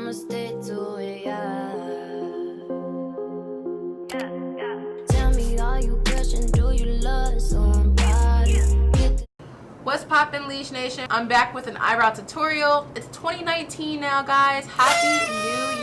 I'ma stay to it, yeah. Tell me, are you pushing? Do you love somebody? What's poppin', Leesh Nation? I'm back with an eyebrow tutorial. It's 2019 now, guys. Happy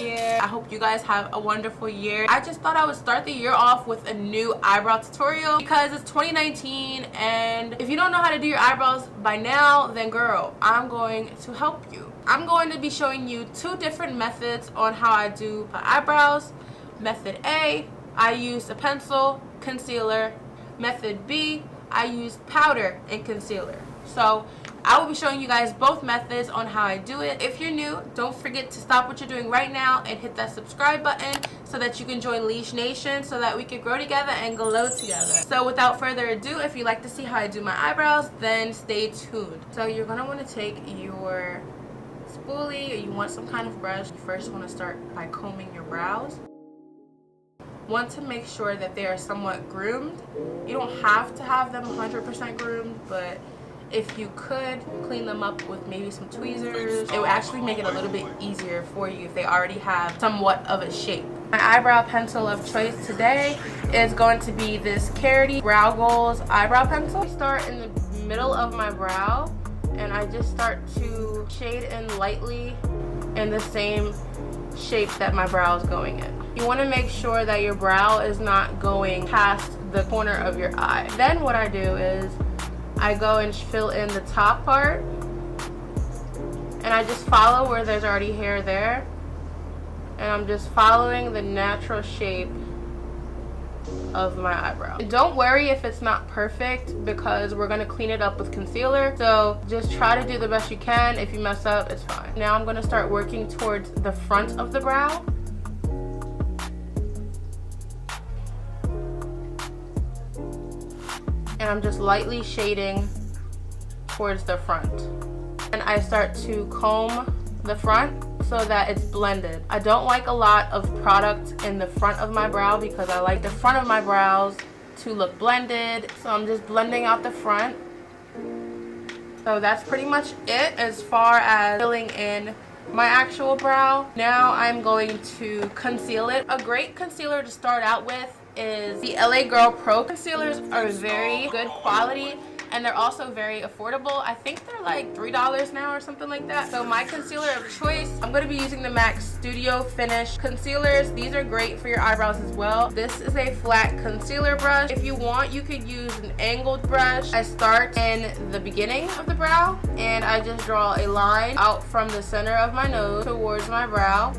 New Year. I hope you guys have a wonderful year. I just thought I would start the year off with a new eyebrow tutorial because it's 2019, and if you don't know how to do your eyebrows by now, then girl, I'm going to help you. I'm going to be showing you two different methods on how I do my eyebrows. Method A, I use a pencil, concealer. Method B, I use powder and concealer. So I will be showing you guys both methods on how I do it. If you're new, don't forget to stop what you're doing right now and hit that subscribe button so that you can join Leesh Nation so that we can grow together and glow together. So without further ado, if you'd like to see how I do my eyebrows, then stay tuned. So you're going to want to take your spoolie, or you want some kind of brush. You first want to start by combing your brows. Want to make sure that they are somewhat groomed. You don't have to have them 100% groomed, but if you could clean them up with maybe some tweezers, it would actually make it a little bit easier for you if they already have somewhat of a shape. My eyebrow pencil of choice today is going to be this Eyebrow Goals eyebrow pencil. I start in the middle of my brow and I just start to shade in lightly in the same shape that my brow is going in. You want to make sure that your brow is not going past the corner of your eye. Then what I do is I go and fill in the top part, and I just follow where there's already hair there, and I'm just following the natural shape of my eyebrow. Don't worry if it's not perfect because we're going to clean it up with concealer, so just try to do the best you can. If you mess up, it's fine. Now I'm going to start working towards the front of the brow. And I'm just lightly shading towards the front. And I start to comb the front so that it's blended. I don't like a lot of product in the front of my brow because I like the front of my brows to look blended. So I'm just blending out the front. So that's pretty much it as far as filling in my actual brow. Now I'm going to conceal it. A great concealer to start out with is the LA Girl Pro concealers. Are very good quality and they're also very affordable. I think they're like $3 now or something like that. So my concealer of choice, I'm going to be using the MAC Studio Finish concealers. These are great for your eyebrows as well. This is a flat concealer brush. If you want, you could use an angled brush. I start in the beginning of the brow and I just draw a line out from the center of my nose towards my brow,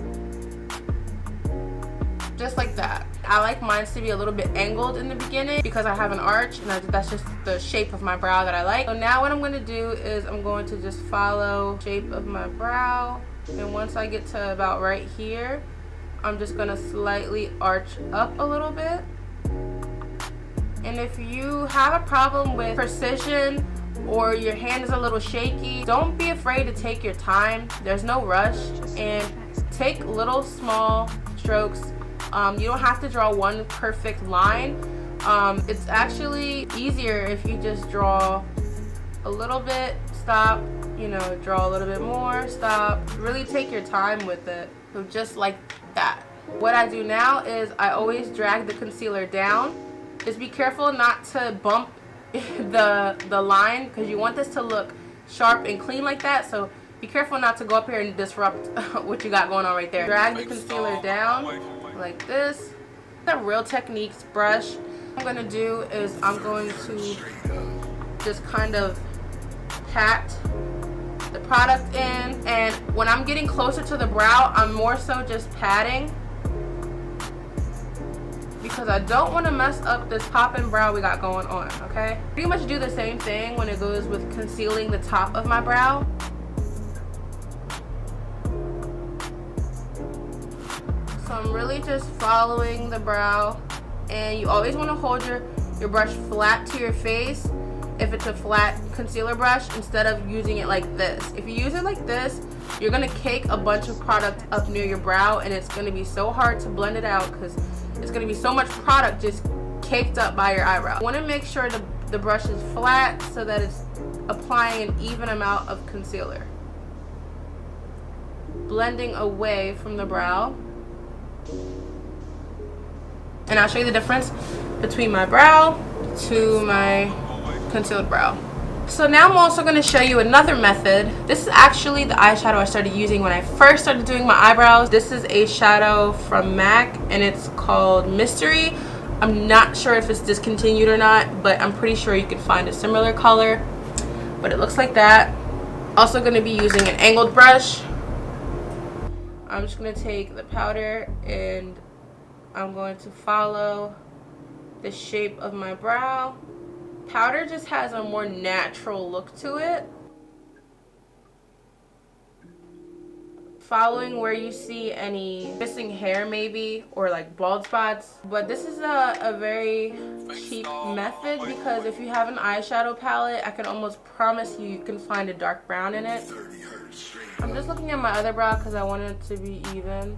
just like that. I like mine to be a little bit angled in the beginning because I have an arch, and that's just the shape of my brow that I like. So now what I'm going to do is I'm going to just follow the shape of my brow, and once I get to about right here, I'm just going to slightly arch up a little bit. And if you have a problem with precision or your hand is a little shaky, don't be afraid to take your time. There's no rush, and take little small strokes. You don't have to draw one perfect line. It's actually easier if you just draw a little bit, stop, you know, draw a little bit more, stop. Really take your time with it. So just like that. What I do now is I always drag the concealer down. Just be careful not to bump the line because you want this to look sharp and clean like that. So be careful not to go up here and disrupt what you got going on right there. Drag the concealer down like this. The Real Techniques brush. What I'm going to do is I'm going to just kind of pat the product in, and when I'm getting closer to the brow, I'm more so just patting because I don't want to mess up this poppin' brow we got going on, okay? Pretty much do the same thing when it goes with concealing the top of my brow. So I'm really just following the brow, and you always want to hold your brush flat to your face if it's a flat concealer brush instead of using it like this. If you use it like this, you're going to cake a bunch of product up near your brow, and it's going to be so hard to blend it out because it's going to be so much product just caked up by your eyebrow. You want to make sure the brush is flat so that it's applying an even amount of concealer. blending away from the brow. And I'll show you the difference between my brow to my concealed brow. So now I'm also going to show you another method. This is actually the eyeshadow I started using when I first started doing my eyebrows. This is a shadow from MAC and it's called Mystery. I'm not sure if it's discontinued or not, but I'm pretty sure you can find a similar color. But it looks like that. Also going to be using an angled brush. I'm just going to take the powder and I'm going to follow the shape of my brow. Powder just has a more natural look to it. Following where you see any missing hair maybe, or like bald spots. But this is a very cheap method because if you have an eyeshadow palette, I can almost promise you can find a dark brown in it. I'm just looking at my other brow because I want it to be even.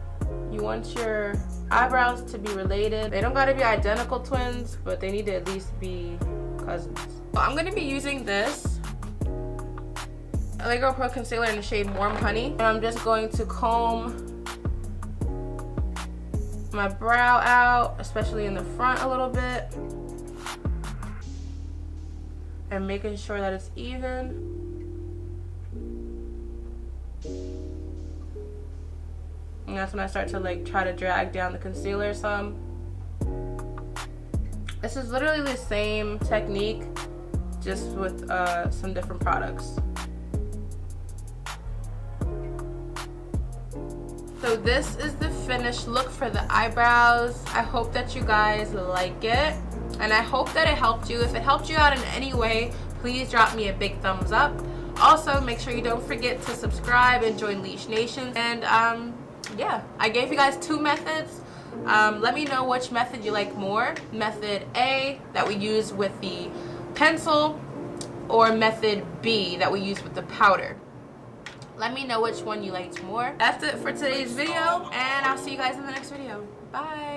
You want your eyebrows to be related. They don't gotta be identical twins, but they need to at least be cousins. So I'm gonna be using this Allegro Pro Concealer in the shade Warm Honey. And I'm just going to comb my brow out, especially in the front a little bit. And making sure that it's even. And that's when I start to like try to drag down the concealer some. This is literally the same technique, just with some different products. So this is the finished look for the eyebrows. I hope that you guys like it, and I hope that it helped you. If it helped you out in any way, please drop me a big thumbs up. Also, make sure you don't forget to subscribe and join Leesh Nation. And yeah, I gave you guys 2 methods. Let me know which method you like more. Method A that we use with the pencil, or method B that we use with the powder. Let me know which one you liked more. That's it for today's video, and I'll see you guys in the next video. Bye.